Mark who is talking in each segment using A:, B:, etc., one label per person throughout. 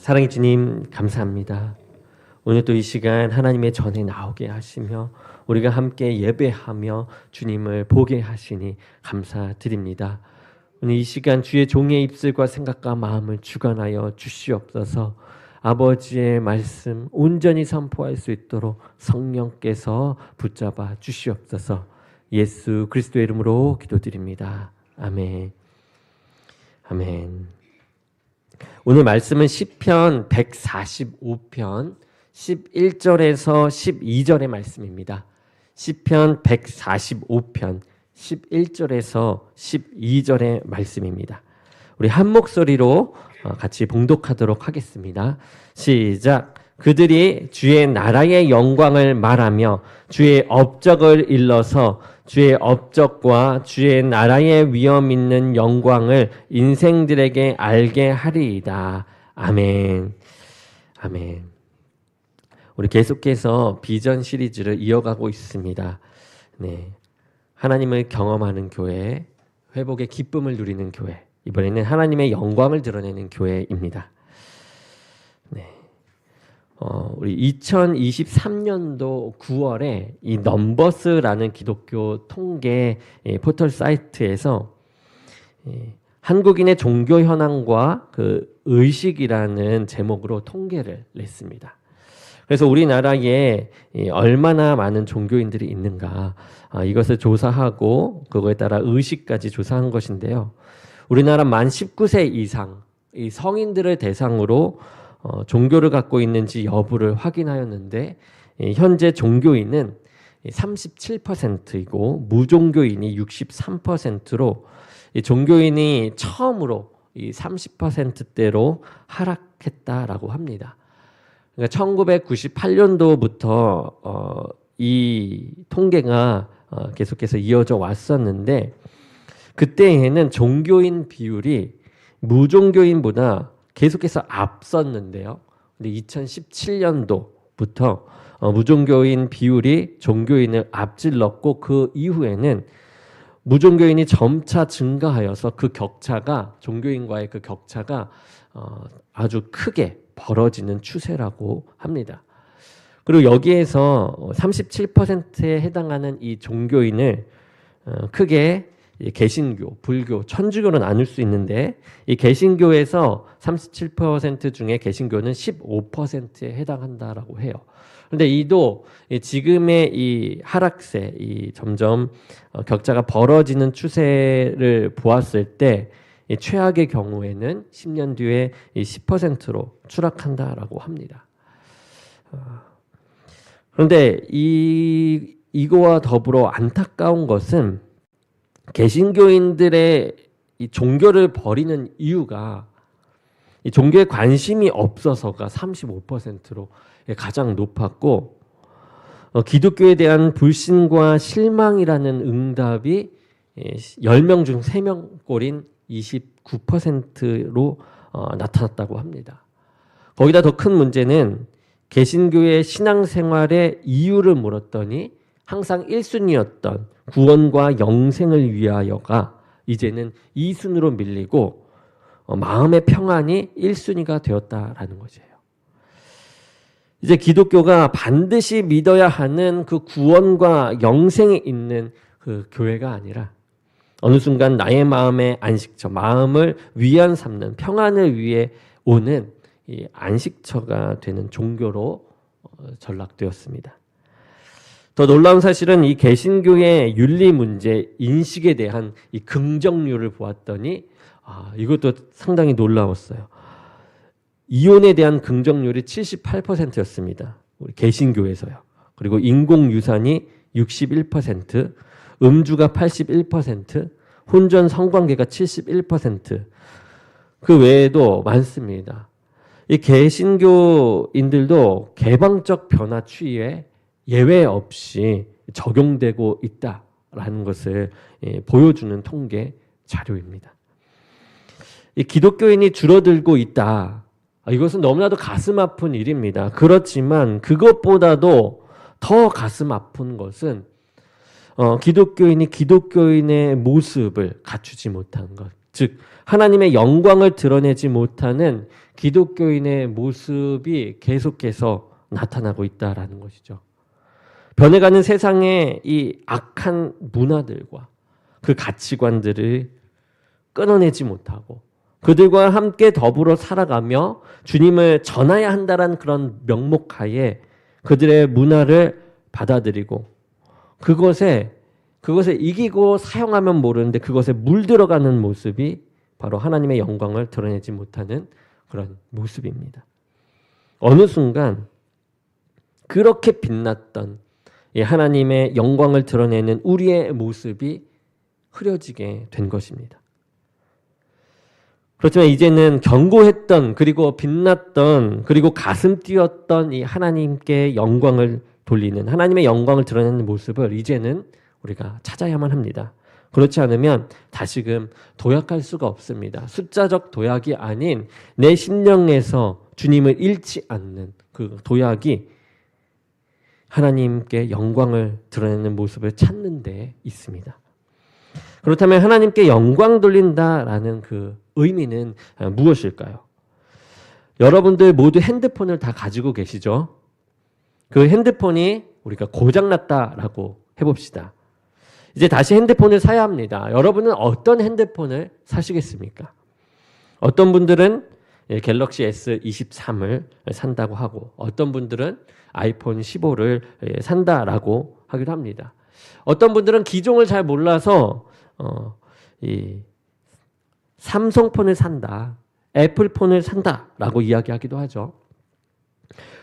A: 사랑의 주님, 감사합니다. 오늘 또 이 시간 하나님의 전에 나오게 하시며 우리가 함께 예배하며 주님을 보게 하시니 감사드립니다. 오늘 이 시간 주의 종의 입술과 생각과 마음을 주관하여 주시옵소서. 아버지의 말씀 온전히 선포할 수 있도록 성령께서 붙잡아 주시옵소서. 예수 그리스도의 이름으로 기도드립니다. 아멘. 아멘. 오늘 말씀은 시편 145편 11절에서 12절의 말씀입니다. 시편 145편 11절에서 12절의 말씀입니다. 우리 한 목소리로 같이 봉독하도록 하겠습니다. 시작. 그들이 주의 나라의 영광을 말하며 주의 업적을 일러서 주의 업적과 주의 나라의 위엄 있는 영광을 인생들에게 알게 하리이다. 아멘. 아멘. 우리 계속해서 비전 시리즈를 이어가고 있습니다. 네. 하나님을 경험하는 교회, 회복의 기쁨을 누리는 교회. 이번에는 하나님의 영광을 드러내는 교회입니다. 네. 우리 2023년도 9월에 이 넘버스라는 기독교 통계 포털 사이트에서 한국인의 종교 현황과 그 의식이라는 제목으로 통계를 냈습니다. 그래서 우리나라에 얼마나 많은 종교인들이 있는가 이것을 조사하고 그거에 따라 의식까지 조사한 것인데요. 우리나라 만 19세 이상 이 성인들을 대상으로 종교를 갖고 있는지 여부를 확인하였는데 현재 종교인은 37%이고 무종교인이 63%로 종교인이 처음으로 이 30%대로 하락했다라고 합니다. 그러니까 1998년도부터 이 통계가 계속해서 이어져 왔었는데 그때에는 종교인 비율이 무종교인보다 계속해서 앞섰는데요. 근데 2017년도부터 무종교인 비율이 종교인을 앞질렀고 그 이후에는 무종교인이 점차 증가하여서 그 격차가 종교인과의 그 격차가 아주 크게 벌어지는 추세라고 합니다. 그리고 여기에서 37%에 해당하는 이 종교인을 크게 개신교, 불교, 천주교로 나눌 수 있는데 이 개신교에서 37% 중에 개신교는 15%에 해당한다라고 해요. 그런데 이도 지금의 이 하락세, 이 점점 격차가 벌어지는 추세를 보았을 때 최악의 경우에는 10년 뒤에 10%로 추락한다라고 합니다. 그런데 이거와 더불어 안타까운 것은 개신교인들의 이 종교를 버리는 이유가 이 종교에 관심이 없어서가 35%로 가장 높았고 기독교에 대한 불신과 실망이라는 응답이 10명 중 3명 꼴인 29%로 나타났다고 합니다. 거기다 더 큰 문제는 개신교의 신앙생활의 이유를 물었더니 항상 1순위였던 구원과 영생을 위하여가 이제는 2순위로 밀리고 마음의 평안이 1순위가 되었다라는 거죠. 이제 기독교가 반드시 믿어야 하는 그 구원과 영생이 있는 그 교회가 아니라 어느 순간 나의 마음의 안식처, 마음을 위안 삼는 평안을 위해 오는 이 안식처가 되는 종교로 전락되었습니다. 더 놀라운 사실은 이 개신교의 윤리 문제, 인식에 대한 이 긍정률을 보았더니 이것도 상당히 놀라웠어요. 이혼에 대한 긍정률이 78%였습니다. 우리 개신교에서요. 그리고 인공유산이 61%, 음주가 81%, 혼전 성관계가 71%, 그 외에도 많습니다. 이 개신교인들도 개방적 변화 추이에 예외 없이 적용되고 있다라는 것을 보여주는 통계 자료입니다. 이 기독교인이 줄어들고 있다. 이것은 너무나도 가슴 아픈 일입니다. 그렇지만 그것보다도 더 가슴 아픈 것은 기독교인이 기독교인의 모습을 갖추지 못한 것, 즉 하나님의 영광을 드러내지 못하는 기독교인의 모습이 계속해서 나타나고 있다라는 것이죠. 변해가는 세상의 이 악한 문화들과 그 가치관들을 끊어내지 못하고 그들과 함께 더불어 살아가며 주님을 전해야 한다는 그런 명목하에 그들의 문화를 받아들이고 그것에 이기고 사용하면 모르는데 그것에 물들어가는 모습이 바로 하나님의 영광을 드러내지 못하는 그런 모습입니다. 어느 순간 그렇게 빛났던 하나님의 영광을 드러내는 우리의 모습이 흐려지게 된 것입니다. 그렇지만 이제는 견고했던 그리고 빛났던 그리고 가슴 뛰었던 이 하나님께 영광을 돌리는 하나님의 영광을 드러내는 모습을 이제는 우리가 찾아야만 합니다. 그렇지 않으면 다시금 도약할 수가 없습니다. 숫자적 도약이 아닌 내 심령에서 주님을 잃지 않는 그 도약이 하나님께 영광을 드러내는 모습을 찾는 데 있습니다. 그렇다면 하나님께 영광 돌린다라는 그 의미는 무엇일까요? 여러분들 모두 핸드폰을 다 가지고 계시죠? 그 핸드폰이 우리가 고장났다라고 해봅시다. 이제 다시 핸드폰을 사야 합니다. 여러분은 어떤 핸드폰을 사시겠습니까? 어떤 분들은 갤럭시 S23을 산다고 하고 어떤 분들은 아이폰 15를 산다라고 하기도 합니다. 어떤 분들은 기종을 잘 몰라서 이 삼성폰을 산다, 애플폰을 산다라고 이야기하기도 하죠.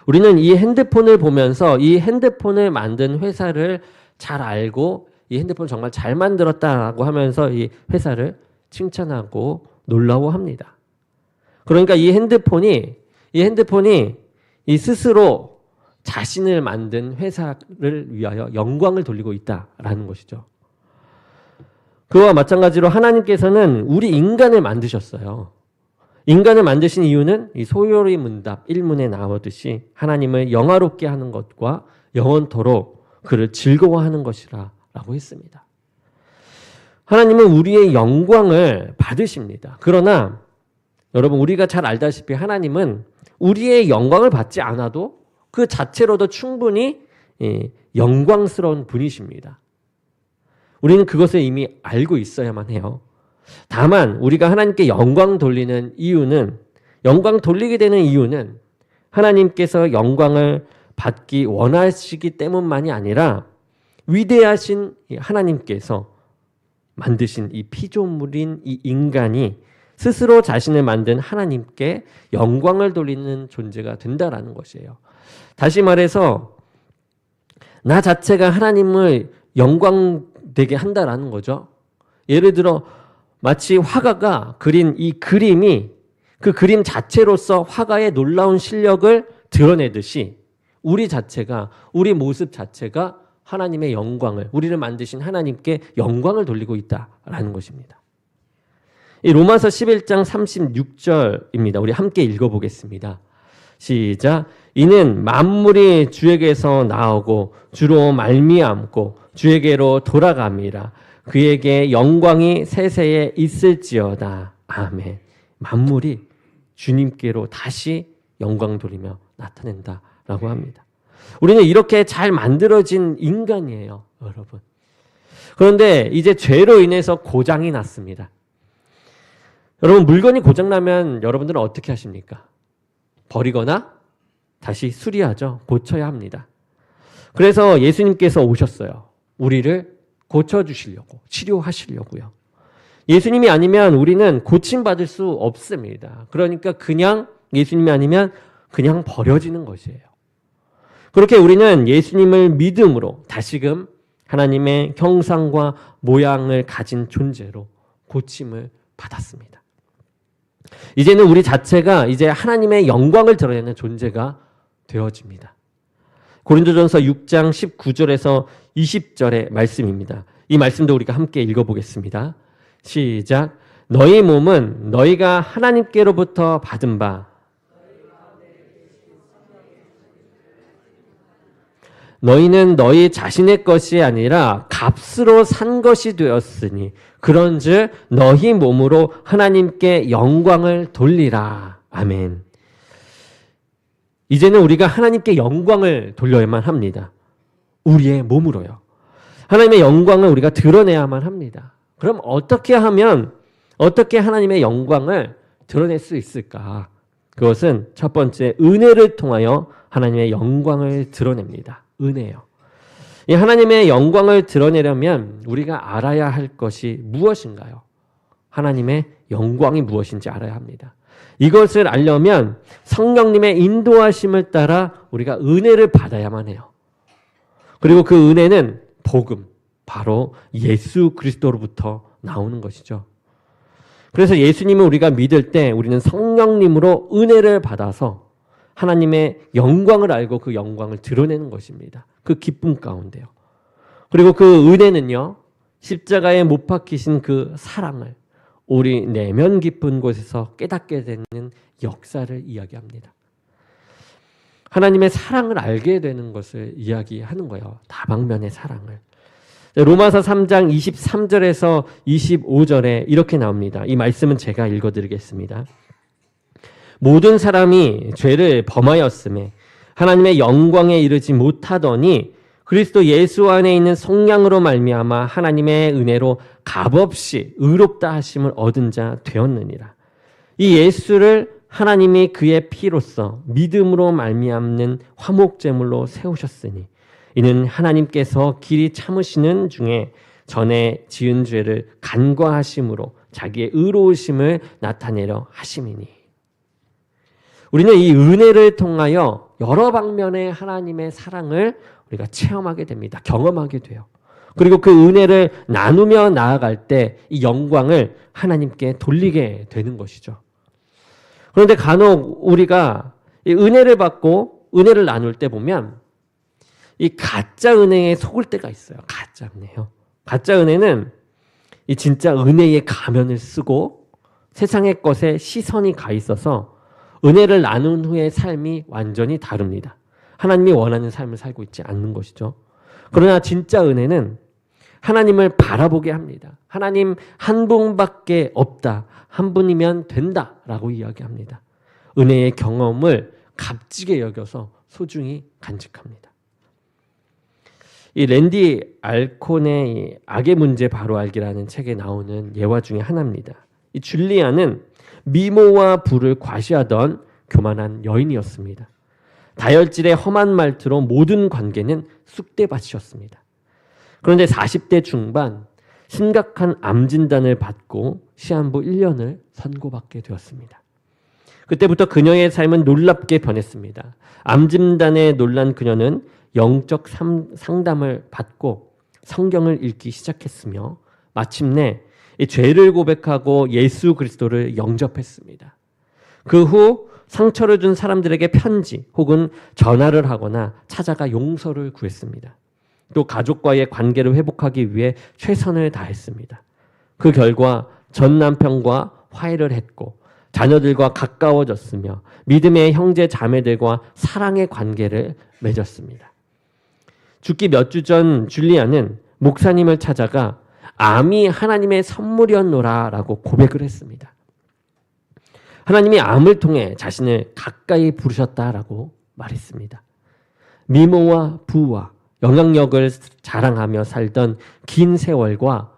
A: 우리는 이 핸드폰을 보면서 이 핸드폰을 만든 회사를 잘 알고 이 핸드폰을 정말 잘 만들었다라고 하면서 이 회사를 칭찬하고 놀라워합니다. 그러니까 이 핸드폰이 이 스스로 자신을 만든 회사를 위하여 영광을 돌리고 있다라는 것이죠. 그와 마찬가지로 하나님께서는 우리 인간을 만드셨어요. 인간을 만드신 이유는 이 소요리 문답 1문에 나오듯이 하나님을 영화롭게 하는 것과 영원토록 그를 즐거워하는 것이라고 했습니다. 하나님은 우리의 영광을 받으십니다. 그러나 여러분 우리가 잘 알다시피 하나님은 우리의 영광을 받지 않아도 그 자체로도 충분히 영광스러운 분이십니다. 우리는 그것을 이미 알고 있어야만 해요. 다만 우리가 하나님께 영광 돌리는 이유는 영광 돌리게 되는 이유는 하나님께서 영광을 받기 원하시기 때문만이 아니라 위대하신 하나님께서 만드신 이 피조물인 이 인간이 스스로 자신을 만든 하나님께 영광을 돌리는 존재가 된다라는 것이에요. 다시 말해서 나 자체가 하나님을 영광되게 한다라는 거죠. 예를 들어 마치 화가가 그린 이 그림이 그 그림 자체로서 화가의 놀라운 실력을 드러내듯이 우리 자체가 우리 모습 자체가 하나님의 영광을 우리를 만드신 하나님께 영광을 돌리고 있다라는 것입니다. 이 로마서 11장 36절입니다. 우리 함께 읽어보겠습니다. 시작. 이는 만물이 주에게서 나오고 주로 말미암고 주에게로 돌아갑니다. 그에게 영광이 세세에 있을지어다. 아멘. 만물이 주님께로 다시 영광 돌리며 나타낸다라고 합니다. 우리는 이렇게 잘 만들어진 인간이에요, 여러분. 그런데 이제 죄로 인해서 고장이 났습니다. 여러분 물건이 고장나면 여러분들은 어떻게 하십니까? 버리거나 다시 수리하죠. 고쳐야 합니다. 그래서 예수님께서 오셨어요. 우리를 고쳐주시려고, 치료하시려고요. 예수님이 아니면 우리는 고침받을 수 없습니다. 그러니까 그냥 예수님이 아니면 그냥 버려지는 것이에요. 그렇게 우리는 예수님을 믿음으로 다시금 하나님의 형상과 모양을 가진 존재로 고침을 받았습니다. 이제는 우리 자체가 이제 하나님의 영광을 드러내는 존재가 되어집니다. 고린도전서 6장 19절에서 20절의 말씀입니다. 이 말씀도 우리가 함께 읽어보겠습니다. 시작. 너희 몸은 너희가 하나님께로부터 받은 바 너희는 너희 자신의 것이 아니라 값으로 산 것이 되었으니 그런즉 너희 몸으로 하나님께 영광을 돌리라. 아멘. 이제는 우리가 하나님께 영광을 돌려야만 합니다. 우리의 몸으로요. 하나님의 영광을 우리가 드러내야만 합니다. 그럼 어떻게 하면 어떻게 하나님의 영광을 드러낼 수 있을까? 그것은 첫 번째 은혜를 통하여 하나님의 영광을 드러냅니다. 은혜요. 이 하나님의 영광을 드러내려면 우리가 알아야 할 것이 무엇인가요? 하나님의 영광이 무엇인지 알아야 합니다. 이것을 알려면 성령님의 인도하심을 따라 우리가 은혜를 받아야만 해요. 그리고 그 은혜는 복음, 바로 예수 그리스도로부터 나오는 것이죠. 그래서 예수님을 우리가 믿을 때 우리는 성령님으로 은혜를 받아서 하나님의 영광을 알고 그 영광을 드러내는 것입니다. 그 기쁨 가운데요. 그리고 그 은혜는요, 십자가에 못 박히신 그 사랑을 우리 내면 깊은 곳에서 깨닫게 되는 역사를 이야기합니다. 하나님의 사랑을 알게 되는 것을 이야기하는 거예요. 다방면의 사랑을. 로마서 3장 23절에서 25절에 이렇게 나옵니다. 이 말씀은 제가 읽어드리겠습니다. 모든 사람이 죄를 범하였음에 하나님의 영광에 이르지 못하더니 그리스도 예수 안에 있는 성령으로 말미암아 하나님의 은혜로 값없이 의롭다 하심을 얻은 자 되었느니라. 이 예수를 하나님이 그의 피로써 믿음으로 말미암는 화목제물로 세우셨으니 이는 하나님께서 길이 참으시는 중에 전에 지은 죄를 간과하심으로 자기의 의로우심을 나타내려 하심이니. 우리는 이 은혜를 통하여 여러 방면의 하나님의 사랑을 우리가 체험하게 됩니다. 경험하게 돼요. 그리고 그 은혜를 나누며 나아갈 때 이 영광을 하나님께 돌리게 되는 것이죠. 그런데 간혹 우리가 이 은혜를 받고 은혜를 나눌 때 보면 이 가짜 은혜에 속을 때가 있어요. 가짜 은혜요. 가짜 은혜는 이 진짜 은혜의 가면을 쓰고 세상의 것에 시선이 가 있어서 은혜를 나눈 후의 삶이 완전히 다릅니다. 하나님이 원하는 삶을 살고 있지 않는 것이죠. 그러나 진짜 은혜는 하나님을 바라보게 합니다. 하나님 한 분밖에 없다. 한 분이면 된다라고 이야기합니다. 은혜의 경험을 값지게 여겨서 소중히 간직합니다. 이 랜디 알콘의 악의 문제 바로 알기라는 책에 나오는 예화 중에 하나입니다. 이 줄리아는 미모와 부를 과시하던 교만한 여인이었습니다. 다혈질의 험한 말투로 모든 관계는 쑥대밭이었습니다. 그런데 40대 중반 심각한 암 진단을 받고 시한부 1년을 선고받게 되었습니다. 그때부터 그녀의 삶은 놀랍게 변했습니다. 암 진단에 놀란 그녀는 영적 상담을 받고 성경을 읽기 시작했으며 마침내 이 죄를 고백하고 예수 그리스도를 영접했습니다. 그 후 상처를 준 사람들에게 편지 혹은 전화를 하거나 찾아가 용서를 구했습니다. 또 가족과의 관계를 회복하기 위해 최선을 다했습니다. 그 결과 전 남편과 화해를 했고 자녀들과 가까워졌으며 믿음의 형제 자매들과 사랑의 관계를 맺었습니다. 죽기 몇 주 전 줄리아는 목사님을 찾아가 암이 하나님의 선물이었노라라고 고백을 했습니다. 하나님이 암을 통해 자신을 가까이 부르셨다라고 말했습니다. 미모와 부와 영향력을 자랑하며 살던 긴 세월과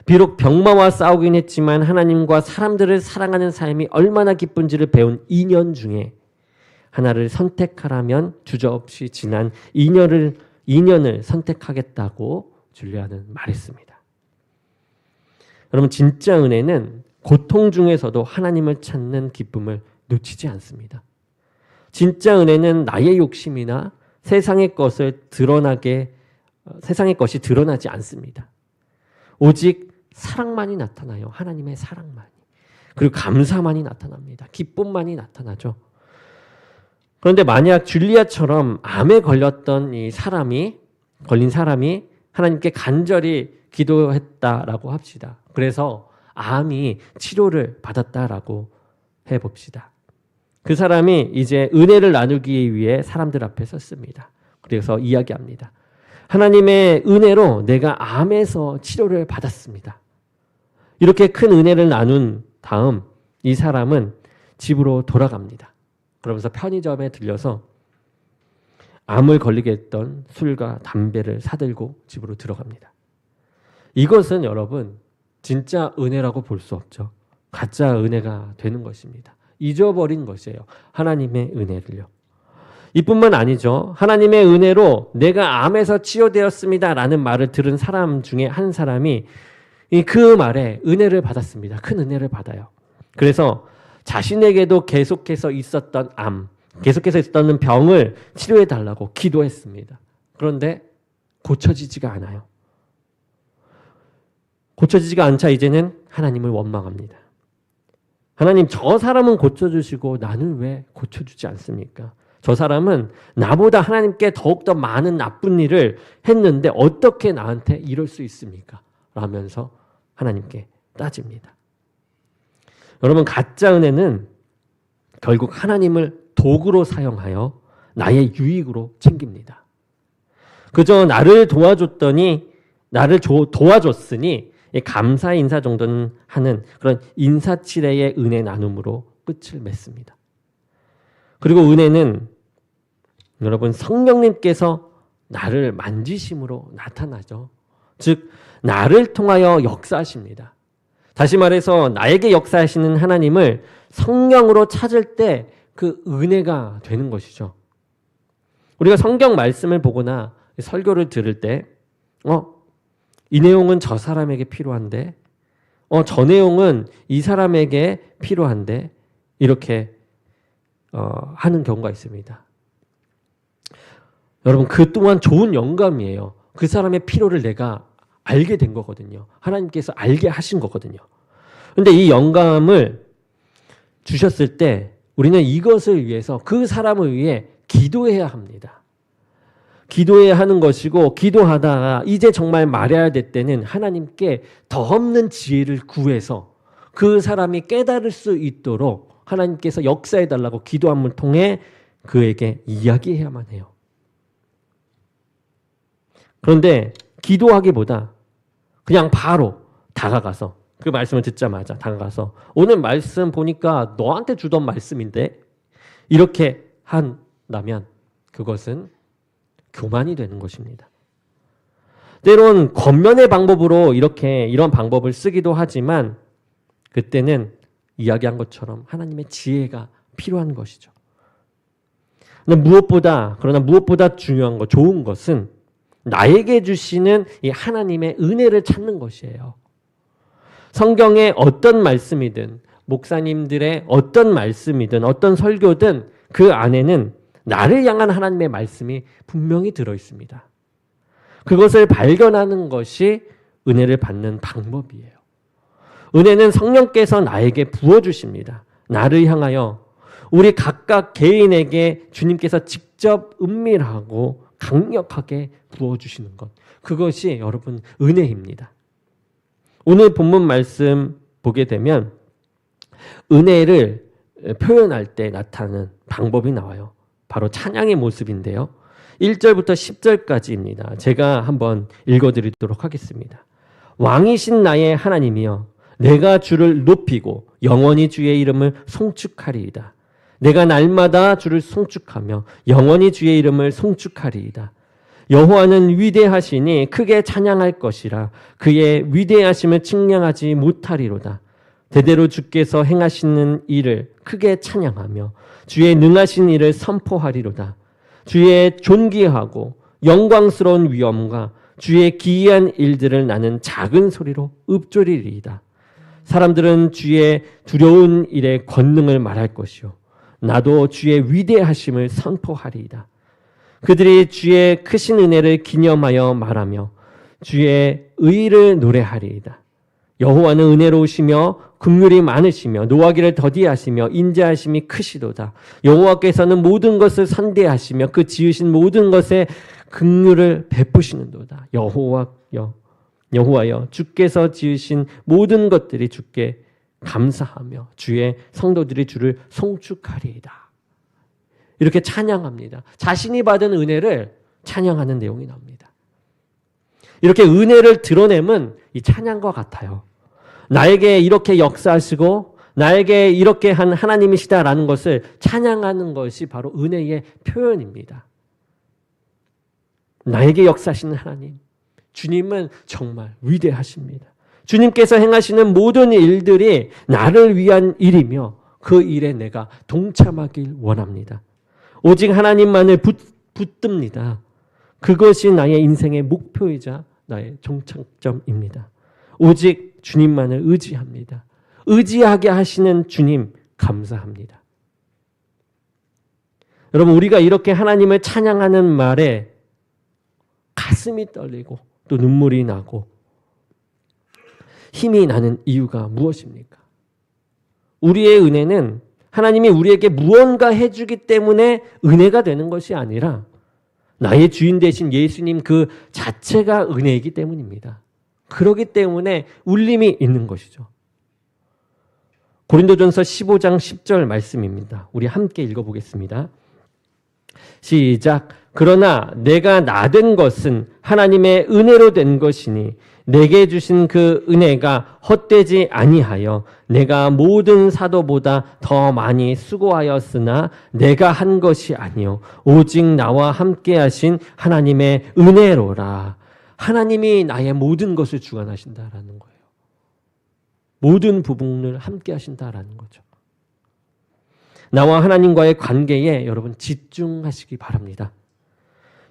A: 비록 병마와 싸우긴 했지만 하나님과 사람들을 사랑하는 삶이 얼마나 기쁜지를 배운 2년 중에 하나를 선택하라면 주저없이 지난 2년을 선택하겠다고 줄리아는 말했습니다. 여러분, 진짜 은혜는 고통 중에서도 하나님을 찾는 기쁨을 놓치지 않습니다. 진짜 은혜는 나의 욕심이나 세상의 것이 드러나지 않습니다. 오직 사랑만이 나타나요. 하나님의 사랑만이. 그리고 감사만이 나타납니다. 기쁨만이 나타나죠. 그런데 만약 줄리아처럼 암에 걸린 사람이 하나님께 간절히 기도했다라고 합시다. 그래서 암이 치료를 받았다라고 해봅시다. 그 사람이 이제 은혜를 나누기 위해 사람들 앞에 섰습니다. 그래서 이야기합니다. 하나님의 은혜로 내가 암에서 치료를 받았습니다. 이렇게 큰 은혜를 나눈 다음 이 사람은 집으로 돌아갑니다. 그러면서 편의점에 들려서 암을 걸리게 했던 술과 담배를 사들고 집으로 들어갑니다. 이것은 여러분 진짜 은혜라고 볼 수 없죠. 가짜 은혜가 되는 것입니다. 잊어버린 것이에요. 하나님의 은혜를요. 이뿐만 아니죠. 하나님의 은혜로 내가 암에서 치유되었습니다 라는 말을 들은 사람 중에 한 사람이 그 말에 은혜를 받았습니다. 큰 은혜를 받아요. 그래서 자신에게도 계속해서 있었던 암, 계속해서 있었던 병을 치료해 달라고 기도했습니다. 그런데 고쳐지지가 않아요. 고쳐지지가 않자 이제는 하나님을 원망합니다. 하나님, 저 사람은 고쳐주시고 나는 왜 고쳐주지 않습니까? 저 사람은 나보다 하나님께 더욱더 많은 나쁜 일을 했는데 어떻게 나한테 이럴 수 있습니까? 라면서 하나님께 따집니다. 여러분, 가짜 은혜는 결국 하나님을 도구로 사용하여 나의 유익으로 챙깁니다. 그저 나를 도와줬으니 감사 인사 정도는 하는 그런 인사치레의 은혜 나눔으로 끝을 맺습니다. 그리고 은혜는 여러분 성령님께서 나를 만지심으로 나타나죠. 즉 나를 통하여 역사하십니다. 다시 말해서 나에게 역사하시는 하나님을 성령으로 찾을 때 그 은혜가 되는 것이죠. 우리가 성경 말씀을 보거나 설교를 들을 때 이 내용은 저 사람에게 필요한데 저 내용은 이 사람에게 필요한데 이렇게 하는 경우가 있습니다. 여러분, 그 또한 좋은 영감이에요. 그 사람의 필요를 내가 알게 된 거거든요. 하나님께서 알게 하신 거거든요. 그런데 이 영감을 주셨을 때 우리는 이것을 위해서 그 사람을 위해 기도해야 합니다. 기도해야 하는 것이고 기도하다가 이제 정말 말해야 될 때는 하나님께 더 없는 지혜를 구해서 그 사람이 깨달을 수 있도록 하나님께서 역사해달라고 기도함을 통해 그에게 이야기해야만 해요. 그런데 기도하기보다 그냥 바로 다가가서 그 말씀을 듣자마자 다가가서 오늘 말씀 보니까 너한테 주던 말씀인데 이렇게 한다면 그것은 교만이 되는 것입니다. 때론 겉면의 방법으로 이런 방법을 쓰기도 하지만 그때는 이야기한 것처럼 하나님의 지혜가 필요한 것이죠. 그러나 무엇보다 중요한 것, 좋은 것은 나에게 주시는 이 하나님의 은혜를 찾는 것이에요. 성경의 어떤 말씀이든 목사님들의 어떤 말씀이든 어떤 설교든 그 안에는 나를 향한 하나님의 말씀이 분명히 들어있습니다. 그것을 발견하는 것이 은혜를 받는 방법이에요. 은혜는 성령께서 나에게 부어주십니다. 나를 향하여 우리 각각 개인에게 주님께서 직접 은밀하고 강력하게 부어주시는 것. 그것이 여러분 은혜입니다. 오늘 본문 말씀 보게 되면 은혜를 표현할 때 나타나는 방법이 나와요. 바로 찬양의 모습인데요. 1절부터 10절까지입니다. 제가 한번 읽어드리도록 하겠습니다. 왕이신 나의 하나님이여 내가 주를 높이고 영원히 주의 이름을 송축하리이다. 내가 날마다 주를 송축하며 영원히 주의 이름을 송축하리이다. 여호와는 위대하시니 크게 찬양할 것이라 그의 위대하심을 측량하지 못하리로다. 대대로 주께서 행하시는 일을 크게 찬양하며 주의 능하신 일을 선포하리로다. 주의 존귀하고 영광스러운 위엄과 주의 기이한 일들을 나는 작은 소리로 읊조리리이다. 사람들은 주의 두려운 일의 권능을 말할 것이요 나도 주의 위대하심을 선포하리이다. 그들이 주의 크신 은혜를 기념하여 말하며 주의 의를 노래하리이다. 여호와는 은혜로우시며 긍휼이 많으시며 노하기를 더디하시며 인자하심이 크시도다. 여호와께서는 모든 것을 선대하시며 그 지으신 모든 것에 긍휼을 베푸시는도다. 여호와여 주께서 지으신 모든 것들이 주께 감사하며 주의 성도들이 주를 송축하리이다. 이렇게 찬양합니다. 자신이 받은 은혜를 찬양하는 내용이 나옵니다. 이렇게 은혜를 드러내면 이 찬양과 같아요. 나에게 이렇게 역사하시고 나에게 이렇게 한 하나님이시다라는 것을 찬양하는 것이 바로 은혜의 표현입니다. 나에게 역사하시는 하나님, 주님은 정말 위대하십니다. 주님께서 행하시는 모든 일들이 나를 위한 일이며 그 일에 내가 동참하길 원합니다. 오직 하나님만을 붙듭니다. 그것이 나의 인생의 목표이자 나의 종착점입니다. 오직 주님만을 의지합니다. 의지하게 하시는 주님 감사합니다. 여러분, 우리가 이렇게 하나님을 찬양하는 말에 가슴이 떨리고 또 눈물이 나고 힘이 나는 이유가 무엇입니까? 우리의 은혜는 하나님이 우리에게 무언가 해주기 때문에 은혜가 되는 것이 아니라 나의 주인 되신 예수님 그 자체가 은혜이기 때문입니다. 그렇기 때문에 울림이 있는 것이죠. 고린도전서 15장 10절 말씀입니다. 우리 함께 읽어보겠습니다. 시작. 그러나 내가 나된 것은 하나님의 은혜로 된 것이니 내게 주신 그 은혜가 헛되지 아니하여 내가 모든 사도보다 더 많이 수고하였으나 내가 한 것이 아니요 오직 나와 함께 하신 하나님의 은혜로라. 하나님이 나의 모든 것을 주관하신다라는 거예요. 모든 부분을 함께 하신다라는 거죠. 나와 하나님과의 관계에 여러분 집중하시기 바랍니다.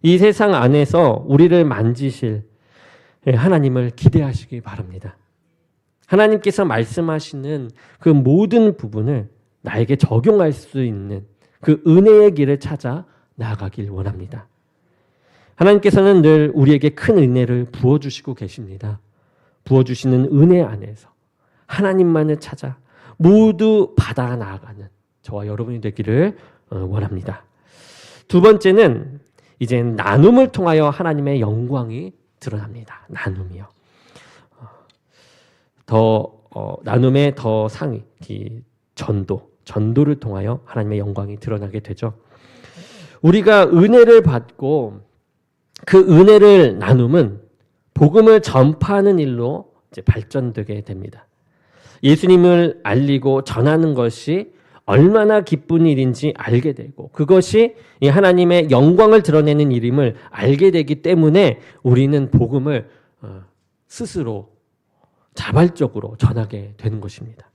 A: 이 세상 안에서 우리를 만지실 하나님을 기대하시기 바랍니다. 하나님께서 말씀하시는 그 모든 부분을 나에게 적용할 수 있는 그 은혜의 길을 찾아 나아가길 원합니다. 하나님께서는 늘 우리에게 큰 은혜를 부어주시고 계십니다. 부어주시는 은혜 안에서 하나님만을 찾아 모두 받아 나아가는 저와 여러분이 되기를 원합니다. 두 번째는 이제 나눔을 통하여 하나님의 영광이 드러납니다. 나눔이요. 나눔의 더 상위, 전도를 통하여 하나님의 영광이 드러나게 되죠. 우리가 은혜를 받고 그 은혜를 나눔은 복음을 전파하는 일로 이제 발전되게 됩니다. 예수님을 알리고 전하는 것이 얼마나 기쁜 일인지 알게 되고 그것이 하나님의 영광을 드러내는 일임을 알게 되기 때문에 우리는 복음을 스스로 자발적으로 전하게 되는 것입니다.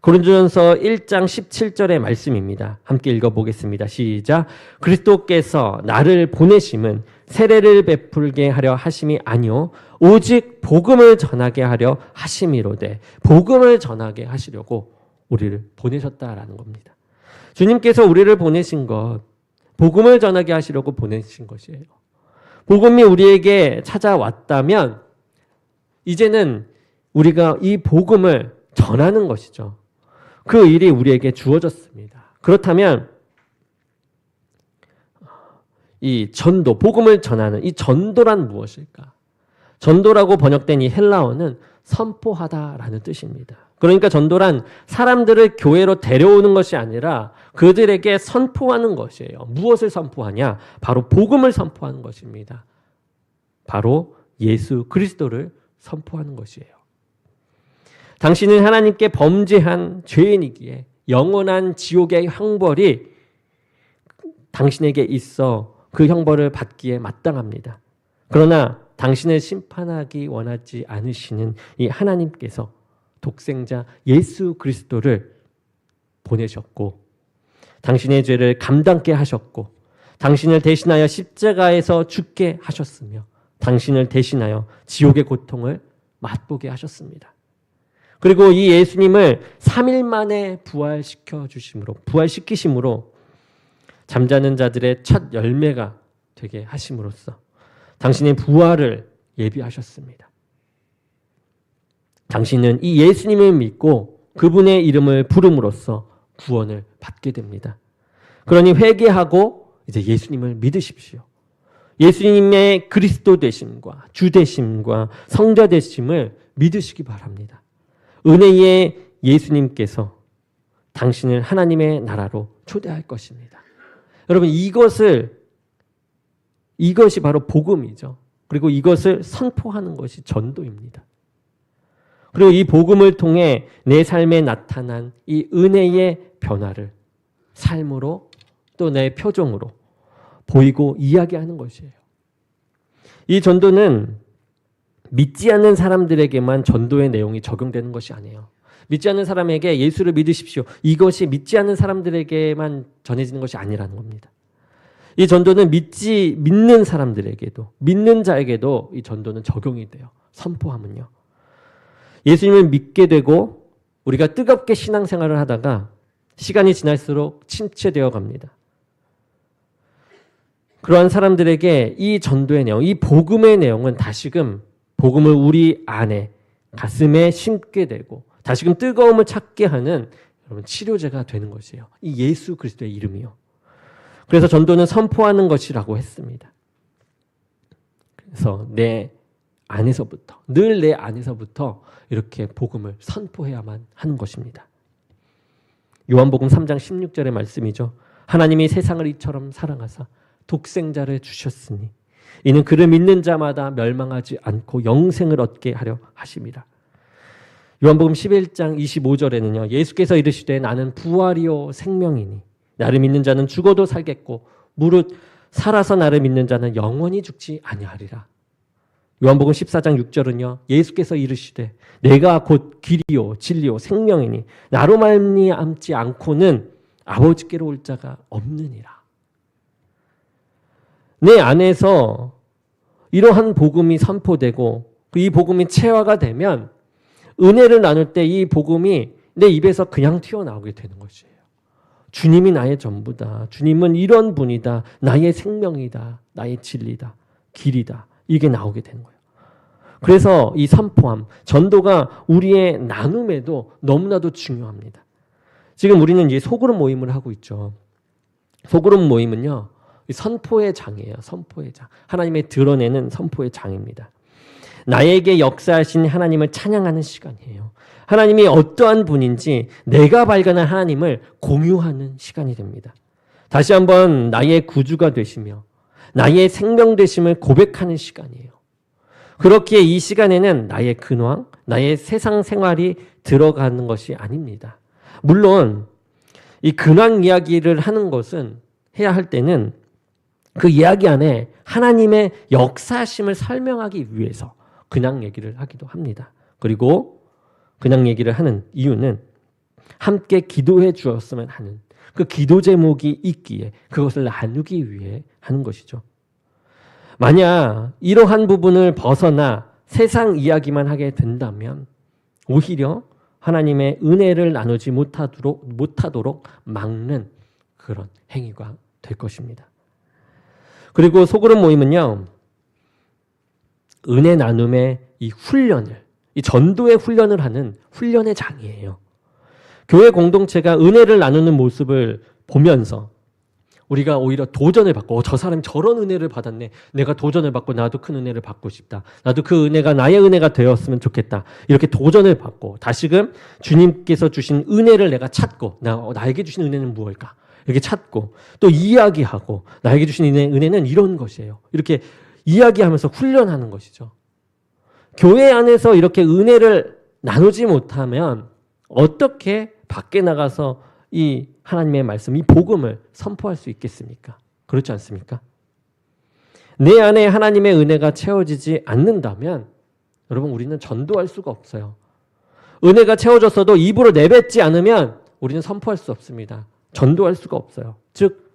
A: 고린도전서 1장 17절의 말씀입니다. 함께 읽어보겠습니다. 시작. 그리스도께서 나를 보내심은 세례를 베풀게 하려 하심이 아니요 오직 복음을 전하게 하려 하심이로되 복음을 전하게 하시려고 우리를 보내셨다라는 겁니다. 주님께서 우리를 보내신 것, 복음을 전하게 하시려고 보내신 것이에요. 복음이 우리에게 찾아왔다면 이제는 우리가 이 복음을 전하는 것이죠. 그 일이 우리에게 주어졌습니다. 그렇다면 이 전도, 복음을 전하는 이 전도란 무엇일까? 전도라고 번역된 이 헬라어는 선포하다라는 뜻입니다. 그러니까 전도란 사람들을 교회로 데려오는 것이 아니라 그들에게 선포하는 것이에요. 무엇을 선포하냐? 바로 복음을 선포하는 것입니다. 바로 예수 그리스도를 선포하는 것이에요. 당신은 하나님께 범죄한 죄인이기에 영원한 지옥의 형벌이 당신에게 있어 그 형벌을 받기에 마땅합니다. 그러나 당신을 심판하기 원하지 않으시는 이 하나님께서 독생자 예수 그리스도를 보내셨고 당신의 죄를 감당케 하셨고 당신을 대신하여 십자가에서 죽게 하셨으며 당신을 대신하여 지옥의 고통을 맛보게 하셨습니다. 그리고 이 예수님을 3일 만에 부활시키심으로 잠자는 자들의 첫 열매가 되게 하심으로써 당신의 부활을 예비하셨습니다. 당신은 이 예수님을 믿고 그분의 이름을 부름으로써 구원을 받게 됩니다. 그러니 회개하고 이제 예수님을 믿으십시오. 예수님의 그리스도 되심과 주 되심과 성자 되심을 믿으시기 바랍니다. 은혜의 예수님께서 당신을 하나님의 나라로 초대할 것입니다. 여러분 이것을 이것이 바로 복음이죠. 그리고 이것을 선포하는 것이 전도입니다. 그리고 이 복음을 통해 내 삶에 나타난 이 은혜의 변화를 삶으로 또 내 표정으로 보이고 이야기하는 것이에요. 이 전도는 믿지 않는 사람들에게만 전도의 내용이 적용되는 것이 아니에요. 믿지 않는 사람에게 예수를 믿으십시오. 이것이 믿지 않는 사람들에게만 전해지는 것이 아니라는 겁니다. 이 전도는 믿는 사람들에게도, 믿는 자에게도 이 전도는 적용이 돼요. 선포하면요. 예수님을 믿게 되고 우리가 뜨겁게 신앙생활을 하다가 시간이 지날수록 침체되어 갑니다. 그러한 사람들에게 이 전도의 내용, 이 복음의 내용은 다시금 복음을 우리 안에 가슴에 심게 되고 다시금 뜨거움을 찾게 하는 여러분 치료제가 되는 것이에요. 이 예수 그리스도의 이름이요. 그래서 전도는 선포하는 것이라고 했습니다. 그래서 내 안에서부터, 늘 내 안에서부터 이렇게 복음을 선포해야만 하는 것입니다. 요한복음 3장 16절의 말씀이죠. 하나님이 세상을 이처럼 사랑하사 독생자를 주셨으니 이는 그를 믿는 자마다 멸망하지 않고 영생을 얻게 하려 하심이라. 요한복음 11장 25절에는요. 예수께서 이르시되 나는 부활이요 생명이니 나를 믿는 자는 죽어도 살겠고 무릇 살아서 나를 믿는 자는 영원히 죽지 아니하리라. 요한복음 14장 6절은요. 예수께서 이르시되 내가 곧 길이요 진리요 생명이니 나로 말미암지 않고는 아버지께로 올 자가 없느니라. 내 안에서 이러한 복음이 선포되고 이 복음이 체화가 되면 은혜를 나눌 때 이 복음이 내 입에서 그냥 튀어나오게 되는 것이에요. 주님이 나의 전부다. 주님은 이런 분이다. 나의 생명이다. 나의 진리다. 길이다. 이게 나오게 되는 거예요. 그래서 이 선포함, 전도가 우리의 나눔에도 너무나도 중요합니다. 지금 우리는 이제 소그룹 모임을 하고 있죠. 소그룹 모임은요. 선포의 장이에요. 선포의 장. 하나님의 드러내는 선포의 장입니다. 나에게 역사하신 하나님을 찬양하는 시간이에요. 하나님이 어떠한 분인지 내가 발견한 하나님을 공유하는 시간이 됩니다. 다시 한번 나의 구주가 되시며 나의 생명 되심을 고백하는 시간이에요. 그렇기에 이 시간에는 나의 근황, 나의 세상 생활이 들어가는 것이 아닙니다. 물론 이 근황 이야기를 하는 것은 해야 할 때는 그 이야기 안에 하나님의 역사심을 설명하기 위해서 근황 얘기를 하기도 합니다. 그리고 근황 얘기를 하는 이유는 함께 기도해 주었으면 하는 그 기도 제목이 있기에 그것을 나누기 위해 하는 것이죠. 만약 이러한 부분을 벗어나 세상 이야기만 하게 된다면 오히려 하나님의 은혜를 나누지 못하도록 막는 그런 행위가 될 것입니다. 그리고 소그룹 모임은요. 은혜 나눔의 이 훈련을, 이 전도의 훈련을 하는 훈련의 장이에요. 교회 공동체가 은혜를 나누는 모습을 보면서 우리가 오히려 도전을 받고 저 사람이 저런 은혜를 받았네. 내가 도전을 받고 나도 큰 은혜를 받고 싶다. 나도 그 은혜가 나의 은혜가 되었으면 좋겠다. 이렇게 도전을 받고 다시금 주님께서 주신 은혜를 내가 찾고 나에게 주신 은혜는 무엇일까? 이렇게 찾고 또 이야기하고 나에게 주신 은혜는 이런 것이에요. 이렇게 이야기하면서 훈련하는 것이죠. 교회 안에서 이렇게 은혜를 나누지 못하면 어떻게 밖에 나가서 이 하나님의 말씀, 이 복음을 선포할 수 있겠습니까? 그렇지 않습니까? 내 안에 하나님의 은혜가 채워지지 않는다면 여러분 우리는 전도할 수가 없어요. 은혜가 채워졌어도 입으로 내뱉지 않으면 우리는 선포할 수 없습니다. 전도할 수가 없어요. 즉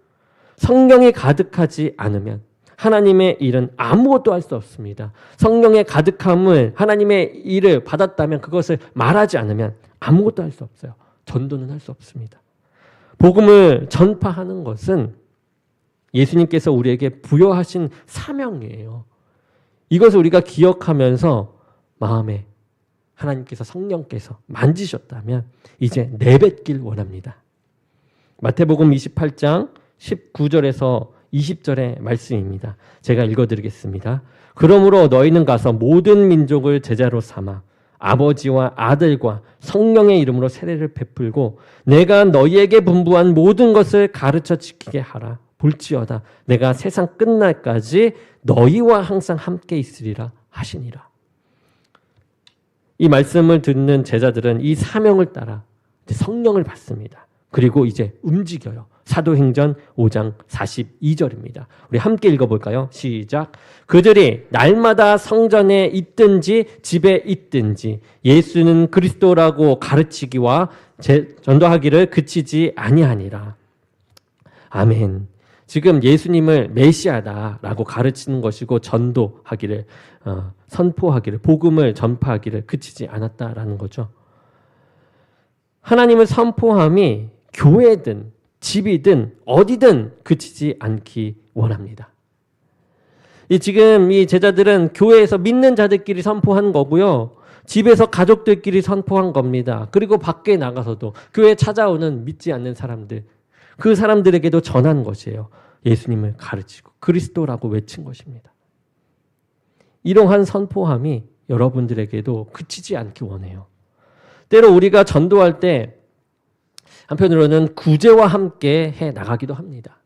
A: 성령이 가득하지 않으면 하나님의 일은 아무것도 할 수 없습니다. 성령의 가득함을 하나님의 일을 받았다면 그것을 말하지 않으면 아무것도 할 수 없어요. 전도는 할 수 없습니다. 복음을 전파하는 것은 예수님께서 우리에게 부여하신 사명이에요. 이것을 우리가 기억하면서 마음에 하나님께서 성령께서 만지셨다면 이제 내뱉길 원합니다. 마태복음 28장 19절에서 20절의 말씀입니다. 제가 읽어드리겠습니다. 그러므로 너희는 가서 모든 민족을 제자로 삼아 아버지와 아들과 성령의 이름으로 세례를 베풀고 내가 너희에게 분부한 모든 것을 가르쳐 지키게 하라. 볼지어다 내가 세상 끝날까지 너희와 항상 함께 있으리라 하시니라. 이 말씀을 듣는 제자들은 이 사명을 따라 성령을 받습니다. 그리고 이제 움직여요. 사도행전 5장 42절입니다. 우리 함께 읽어볼까요? 시작. 그들이 날마다 성전에 있든지 집에 있든지 예수는 그리스도라고 가르치기와 전도하기를 그치지 아니하니라. 아멘. 지금 예수님을 메시아다라고 가르치는 것이고 전도하기를 선포하기를 복음을 전파하기를 그치지 않았다라는 거죠. 하나님을 선포함이 교회든 집이든 어디든 그치지 않기 원합니다. 지금 이 제자들은 교회에서 믿는 자들끼리 선포한 거고요. 집에서 가족들끼리 선포한 겁니다. 그리고 밖에 나가서도 교회에 찾아오는 믿지 않는 사람들, 그 사람들에게도 전한 것이에요. 예수님을 가르치고 그리스도라고 외친 것입니다. 이러한 선포함이 여러분들에게도 그치지 않기 원해요. 때로 우리가 전도할 때 한편으로는 구제와 함께 해 나가기도 합니다.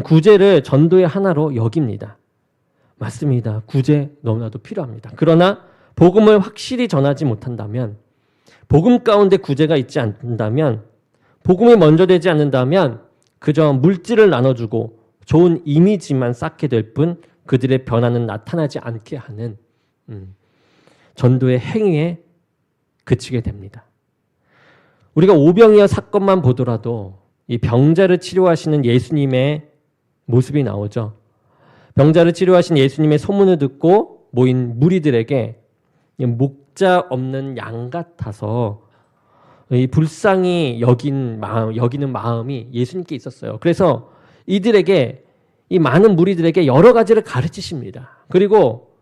A: 구제를 전도의 하나로 여깁니다. 맞습니다. 구제 너무나도 필요합니다. 그러나 복음을 확실히 전하지 못한다면, 복음 가운데 구제가 있지 않는다면, 복음이 먼저 되지 않는다면 그저 물질을 나눠주고 좋은 이미지만 쌓게 될 뿐 그들의 변화는 나타나지 않게 하는 전도의 행위에 그치게 됩니다. 우리가 오병이어 사건만 보더라도 이 병자를 치료하시는 예수님의 모습이 나오죠. 병자를 치료하신 예수님의 소문을 듣고 모인 무리들에게 목자 없는 양 같아서 이 불쌍히 여기는 마음이 예수님께 있었어요. 그래서 이들에게, 이 많은 무리들에게 여러 가지를 가르치십니다. 그리고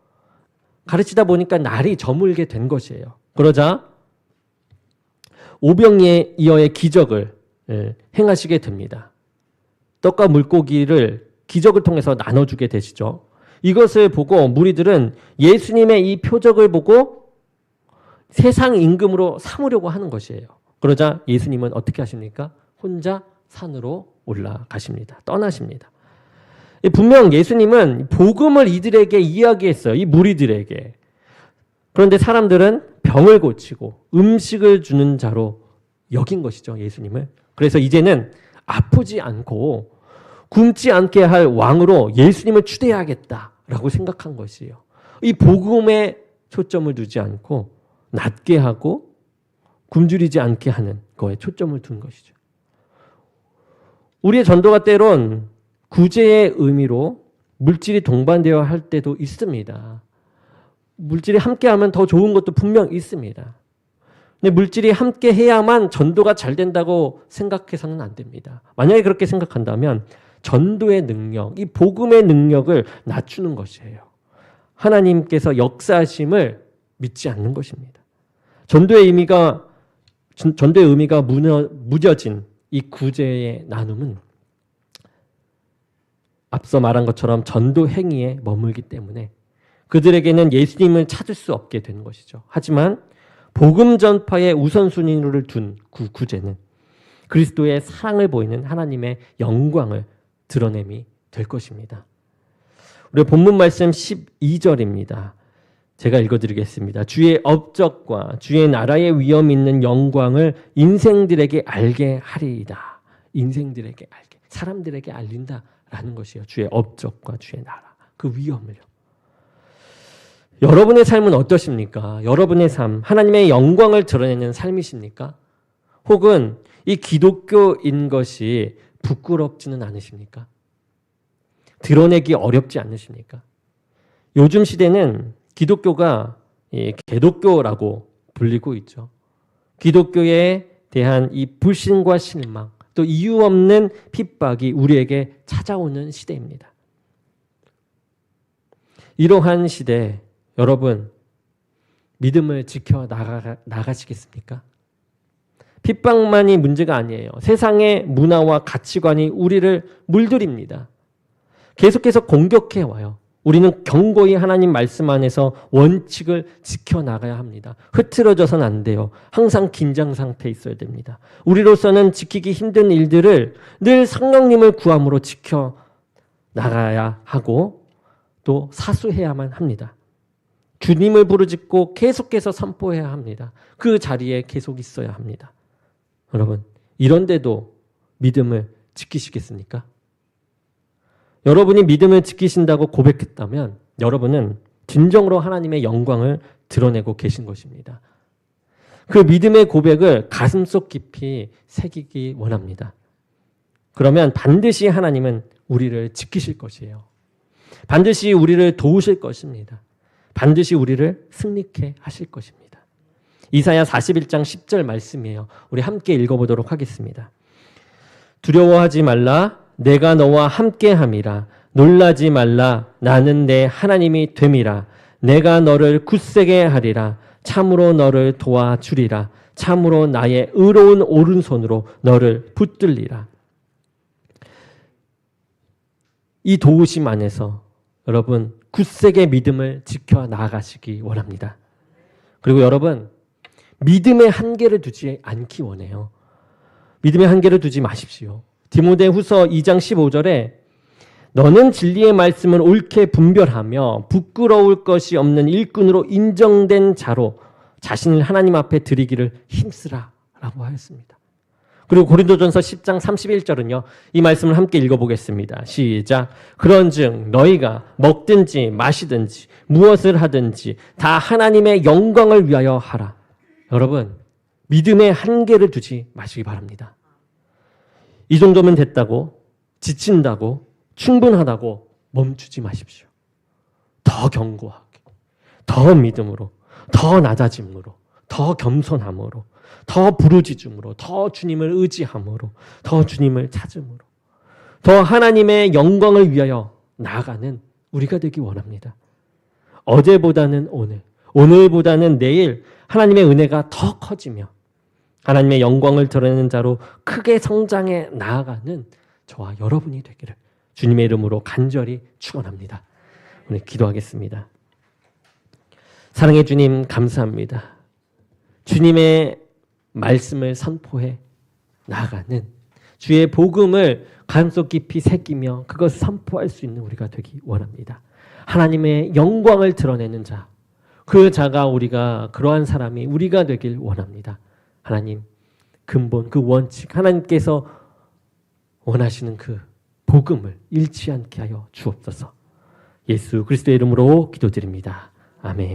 A: 가르치다 보니까 날이 저물게 된 것이에요. 그러자 오병이어의 기적을 행하시게 됩니다. 떡과 물고기를 기적을 통해서 나눠주게 되시죠. 이것을 보고 무리들은 예수님의 이 표적을 보고 세상 임금으로 삼으려고 하는 것이에요. 그러자 예수님은 어떻게 하십니까? 혼자 산으로 올라가십니다. 떠나십니다. 분명 예수님은 복음을 이들에게 이야기했어요. 이 무리들에게. 그런데 사람들은 병을 고치고 음식을 주는 자로 여긴 것이죠. 예수님을. 그래서 이제는 아프지 않고 굶지 않게 할 왕으로 예수님을 추대해야겠다라고 생각한 것이에요. 이 복음에 초점을 두지 않고 낮게 하고 굶주리지 않게 하는 거에 초점을 둔 것이죠. 우리의 전도가 때론 구제의 의미로 물질이 동반되어야 할 때도 있습니다. 물질이 함께하면 더 좋은 것도 분명 있습니다. 근데 물질이 함께 해야만 전도가 잘 된다고 생각해서는 안 됩니다. 만약에 그렇게 생각한다면 전도의 능력, 이 복음의 능력을 낮추는 것이에요. 하나님께서 역사하심을 믿지 않는 것입니다. 전도의 의미가 무뎌진 이 구제의 나눔은 앞서 말한 것처럼 전도 행위에 머물기 때문에 그들에게는 예수님을 찾을 수 없게 되는 것이죠. 하지만 복음 전파의 우선순위를 둔 구제는 그리스도의 사랑을 보이는 하나님의 영광을 드러냄이 될 것입니다. 우리 본문 말씀 12절입니다. 제가 읽어드리겠습니다. 주의 업적과 주의 나라의 위엄 있는 영광을 인생들에게 알게 하리이다. 인생들에게 알게, 사람들에게 알린다라는 것이에요. 주의 업적과 주의 나라, 그 위엄을요. 여러분의 삶은 어떠십니까? 여러분의 삶, 하나님의 영광을 드러내는 삶이십니까? 혹은 이 기독교인 것이 부끄럽지는 않으십니까? 드러내기 어렵지 않으십니까? 요즘 시대는 기독교가 개독교라고 불리고 있죠. 기독교에 대한 이 불신과 실망, 또 이유 없는 핍박이 우리에게 찾아오는 시대입니다. 이러한 시대, 여러분 믿음을 지켜 나가시겠습니까? 핍박만이 문제가 아니에요. 세상의 문화와 가치관이 우리를 물들입니다. 계속해서 공격해 와요. 우리는 견고히 하나님 말씀 안에서 원칙을 지켜나가야 합니다. 흐트러져서는 안 돼요. 항상 긴장 상태에 있어야 됩니다. 우리로서는 지키기 힘든 일들을 늘 성령님을 구함으로 지켜나가야 하고 또 사수해야만 합니다. 주님을 부르짖고 계속해서 선포해야 합니다. 그 자리에 계속 있어야 합니다. 여러분, 이런데도 믿음을 지키시겠습니까? 여러분이 믿음을 지키신다고 고백했다면 여러분은 진정으로 하나님의 영광을 드러내고 계신 것입니다. 그 믿음의 고백을 가슴속 깊이 새기기 원합니다. 그러면 반드시 하나님은 우리를 지키실 것이에요. 반드시 우리를 도우실 것입니다. 반드시 우리를 승리케 하실 것입니다. 이사야 41장 10절 말씀이에요. 우리 함께 읽어보도록 하겠습니다. 두려워하지 말라. 내가 너와 함께함이라. 놀라지 말라. 나는 내 하나님이 됨이라. 내가 너를 굳세게 하리라. 참으로 너를 도와주리라. 참으로 나의 의로운 오른손으로 너를 붙들리라. 이 도우심 안에서 여러분 굳세게 믿음을 지켜 나아가시기 원합니다. 그리고 여러분 믿음의 한계를 두지 않기 원해요. 믿음의 한계를 두지 마십시오. 디모데후서 2장 15절에 너는 진리의 말씀을 옳게 분별하며 부끄러울 것이 없는 일꾼으로 인정된 자로 자신을 하나님 앞에 드리기를 힘쓰라 라고 하였습니다. 그리고 고린도전서 10장 31절은요. 이 말씀을 함께 읽어보겠습니다. 시작. 그런즉 너희가 먹든지 마시든지 무엇을 하든지 다 하나님의 영광을 위하여 하라. 여러분 믿음의 한계를 두지 마시기 바랍니다. 이 정도면 됐다고 지친다고 충분하다고 멈추지 마십시오. 더 견고하게, 더 믿음으로, 더 낮아짐으로, 더 겸손함으로, 더 부르짖음으로, 더 주님을 의지함으로, 더 주님을 찾음으로, 더 하나님의 영광을 위하여 나아가는 우리가 되기 원합니다. 어제보다는 오늘, 오늘보다는 내일 하나님의 은혜가 더 커지며 하나님의 영광을 드러내는 자로 크게 성장해 나아가는 저와 여러분이 되기를 주님의 이름으로 간절히 축원합니다. 오늘 기도하겠습니다. 사랑의 주님 감사합니다. 주님의 말씀을 선포해 나아가는 주의 복음을 가슴속 깊이 새기며 그것을 선포할 수 있는 우리가 되기 원합니다. 하나님의 영광을 드러내는 자, 그 자가 우리가 그러한 사람이 우리가 되길 원합니다. 하나님 근본 그 원칙 하나님께서 원하시는 그 복음을 잃지 않게 하여 주옵소서. 예수 그리스도의 이름으로 기도드립니다. 아멘.